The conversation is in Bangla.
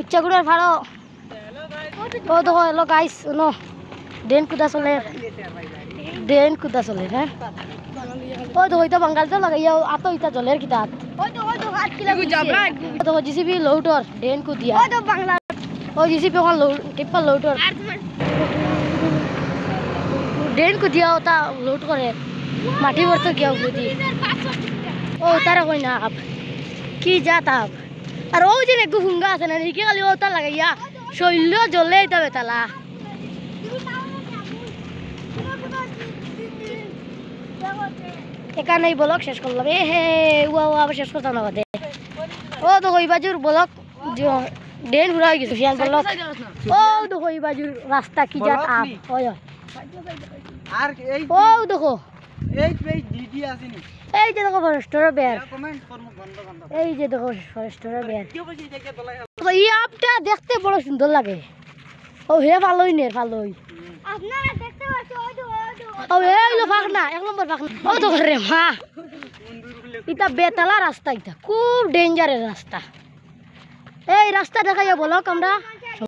ইচ্ছাগুড়ার ভাড়ো ও দেখো এলো গাইস নো ড্রেন কুদা চলে হ্যাঁ ও দেখো এটা বাঙ্গাল তো লাগাইয়া আতো ইটা জলের কিতাব দেখো জিসিবি লোডর ড্রেন কুদিয়া ও জিসিবি ওখান টিপ্পা লোডর ড্রেন কুদিয়া ওটা লোড করে মাটি ভরতে গিয়া বুঝি ও তারা কই না আপ কি জাত আপ আর ওই যে একটু হুঙ্গা আছে না নিকে খালি ওটা লাগাইয়া শৈল্য জ্বলে এটা বেতালা এখানে ব্লক শেষ করলাম এ হে উয়া আবার শেষ করতাম না বাদে ও তো ওই বাজুর ব্লক ড্রেন ঘুরা হয়ে গেছে ফিয়ান ব্লক ও তো ওই বাজুর রাস্তা কি জাত আপ ওই আর এই ও দেখো এই দিদি আসেনি এই যে দেখো ফরেস্টর বের কমেন্ট করব বন্ধ বন্ধ এই যে দেখো ফরেস্টর বের কি বলছি দেখে দলাই এই আপটা দেখতে বড় সুন্দর লাগে ও হে ভালোই নে ভালোই আপনারা দেখতে পাচ্ছেন ও এই লো ফাখনা এক নম্বর ফাখনা ও তো রে মা এটা বেতালা রাস্তা এটা খুব ডেঞ্জারের রাস্তা এই রাস্তা দেখাইয়া বলো আমরা